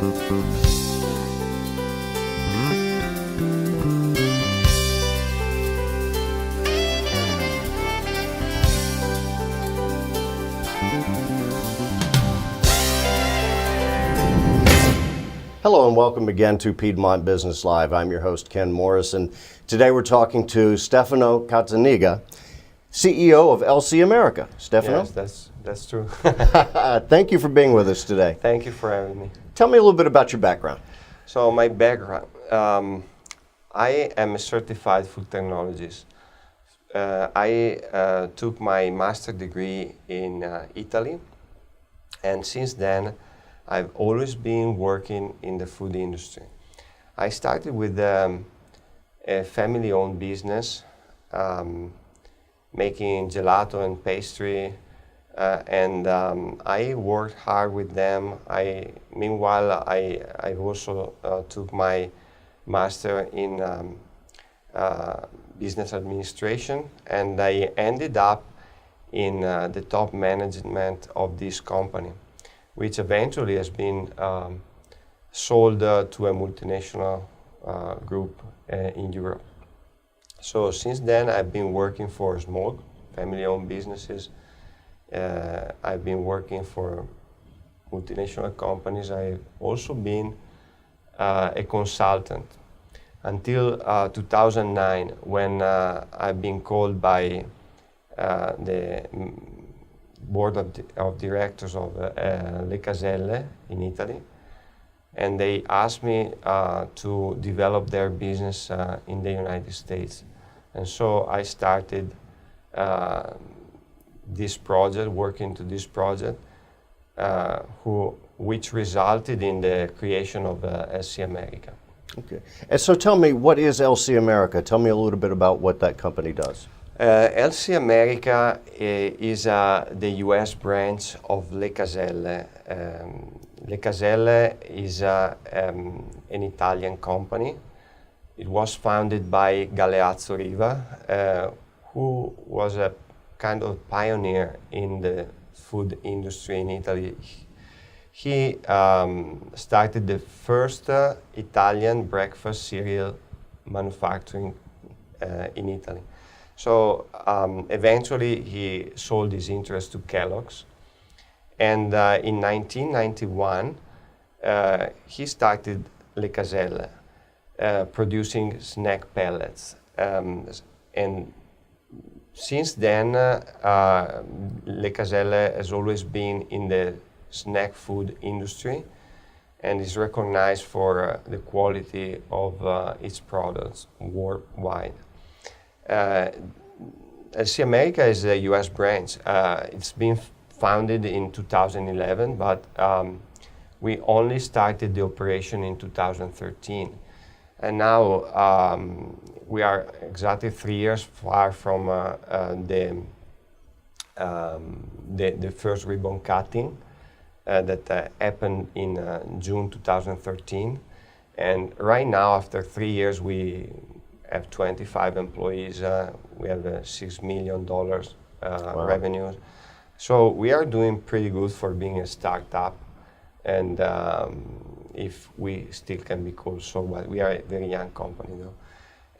Hello and welcome again to Piedmont Business Live. I'm your host, Ken Morris, and today we're talking to Stefano Cazzaniga, CEO of LC America. Stefano? Yes, that's true. Thank you for being with us today. Thank you for having me. Tell me a little bit about your background. So my background, I am a certified food technologist. I took my master degree in Italy, and since then I've always been working in the food industry. I started with a family-owned business, making gelato and pastry, and I worked hard with them. Meanwhile, I also took my master in business administration, and I ended up in the top management of this company, which eventually has been sold to a multinational group in Europe. So since then, I've been working for small family-owned businesses. I've been working for multinational companies. I've also been a consultant until 2009, when I've been called by the board of directors of Le Caselle in Italy, and they asked me to develop their business in the United States. And so I started this project, working to this project, which resulted in the creation of LC America. Okay. And so tell me, what is LC America? Tell me a little bit about what that company does. LC America is the US branch of Le Caselle. Le Caselle is an Italian company. It was founded by Galeazzo Riva, who was a kind of pioneer in the food industry in Italy. He started the first Italian breakfast cereal manufacturing in Italy. So eventually he sold his interest to Kellogg's, and in 1991 he started Le Caselle, producing snack pellets, and since then Le Caselle has always been in the snack food industry and is recognized for the quality of its products worldwide. LC America is a US branch. It's been founded in 2011, but we only started the operation in 2013. And now we are exactly 3 years far from the first ribbon cutting that happened in June 2013. And right now, after 3 years, we have 25 employees. We have $6 million Wow. revenue. So we are doing pretty good for being a startup, and if we still can be called so, but we are a very young company though,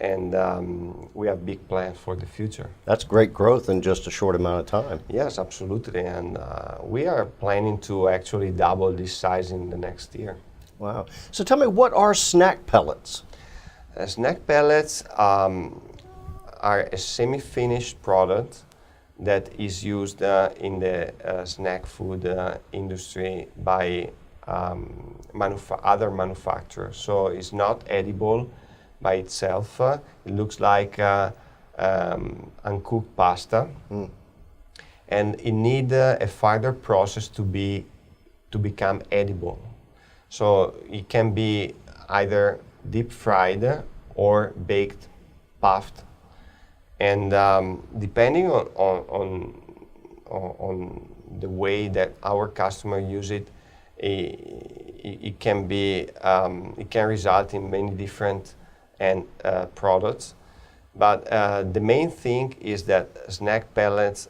and we have big plans for the future. That's great growth in just a short amount of time. Yes, absolutely, and we are planning to actually double this size in the next year. Wow. So tell me, what are snack pellets? Snack pellets are a semi-finished product that is used in the snack food industry by other manufacturers. So it's not edible by itself. It looks like uncooked pasta, and it needs a further process to become edible. So it can be either deep fried or baked, puffed, and depending on the way that our customer use it, it can result in many different products. But the main thing is that snack pellets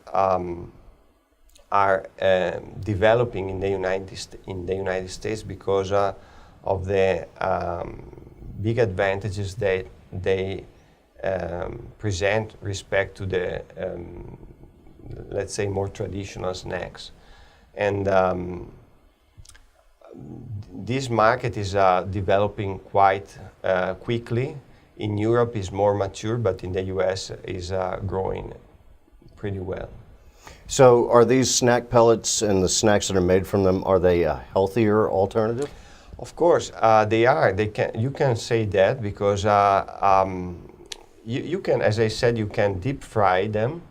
are developing in the United States because of the big advantages that they present respect to the, let's say, more traditional snacks. And this market is developing quite quickly. In Europe is more mature, but in the US is growing pretty well. So are these snack pellets and the snacks that are made from them, are they a healthier alternative? Of course, they are. You can say that because you can, as I said, you can deep fry them,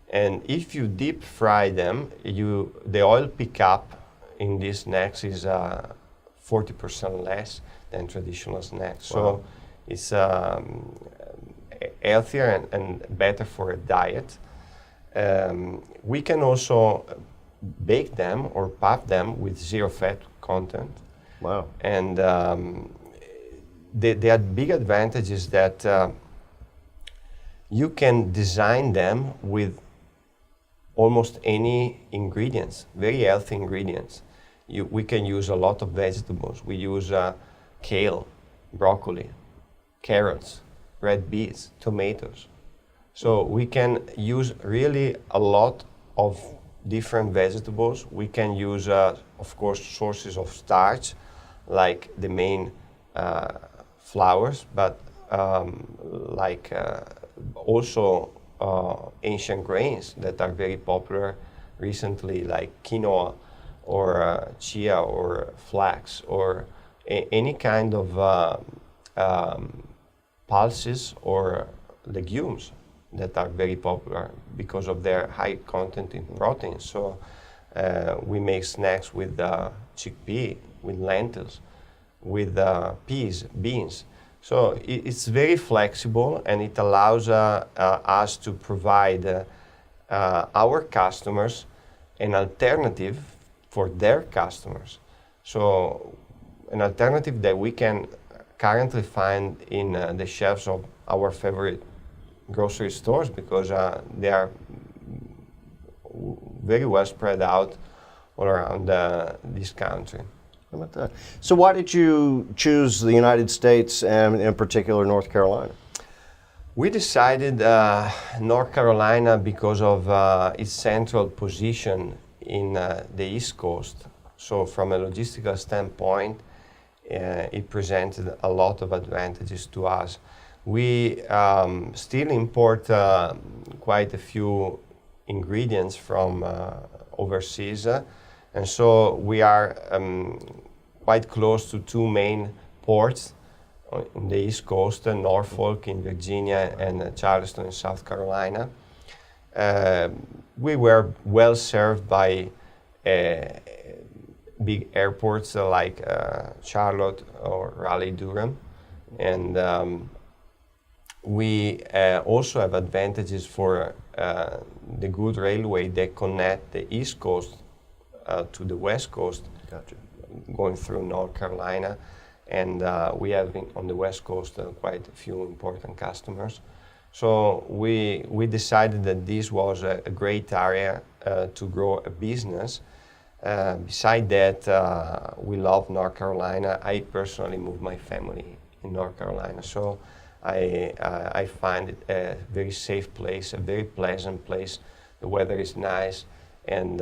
and if you deep fry them, the oil pickup in these snacks is 40% less than traditional snacks. Wow. So it's healthier and better for a diet. We can also bake them or puff them with zero fat content. Wow. And the big advantage is that you can design them with almost any ingredients, very healthy ingredients. We can use a lot of vegetables. We use kale, broccoli, carrots, red beets, tomatoes. So we can use really a lot of different vegetables. We can use, of course, sources of starch, like the main flours, but also ancient grains that are very popular recently, like quinoa or chia or flax or any kind of pulses or legumes that are very popular because of their high content in protein. So we make snacks with chickpea, with lentils, with peas, beans. So it's very flexible, and it allows us to provide our customers an alternative for their customers. So an alternative that we can currently find in the shelves of our favorite grocery stores, because they are very well spread out all around this country. How about that? So why did you choose the United States and in particular North Carolina? We decided North Carolina because of its central position in the East Coast. So from a logistical standpoint, it presented a lot of advantages to us. We still import quite a few ingredients from overseas, and so we are quite close to two main ports on the East Coast, Norfolk in Virginia and Charleston in South Carolina. We were well served by big airports like Charlotte or Raleigh-Durham, and we also have advantages for the good railway that connect the East Coast to the West Coast. Gotcha. Going through North Carolina, and we have on the West Coast quite a few important customers. So we decided that this was a great area to grow a business. Besides that, we love North Carolina. I personally moved my family in North Carolina, so I find it a very safe place, a very pleasant place. The weather is nice, and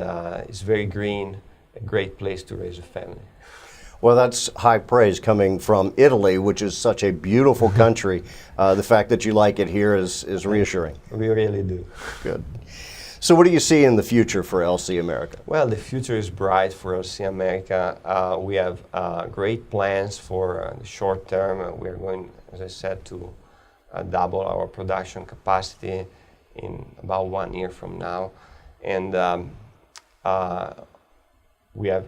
it's very green, a great place to raise a family. Well, that's high praise coming from Italy, which is such a beautiful country. The fact that you like it here is reassuring. We really do. Good. So what do you see in the future for LC America? Well, the future is bright for LC America. We have great plans for the short term. We are going, as I said, to double our production capacity in about 1 year from now. And we have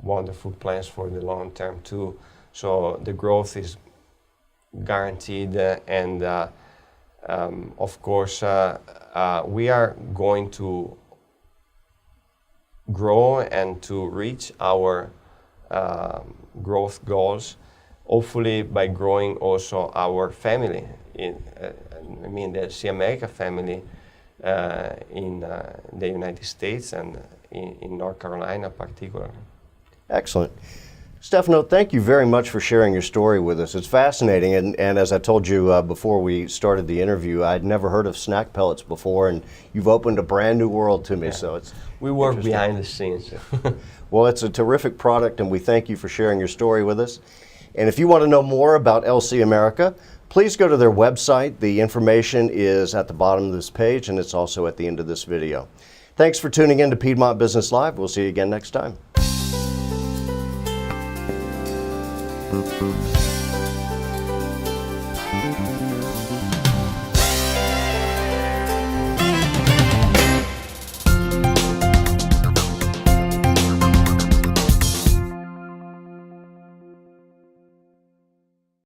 wonderful plans for the long term too. So the growth is guaranteed, and of course we are going to grow and to reach our growth goals, hopefully by growing also our family, the LC America family in the United States and in North Carolina particularly. Excellent. Stefano, thank you very much for sharing your story with us. It's fascinating, and as I told you before we started the interview, I'd never heard of snack pellets before, and you've opened a brand new world to me, so it's We work behind the scenes. Well, it's a terrific product, and we thank you for sharing your story with us. And if you want to know more about LC America, please go to their website. The information is at the bottom of this page, and it's also at the end of this video. Thanks for tuning in to Piedmont Business Live. We'll see you again next time.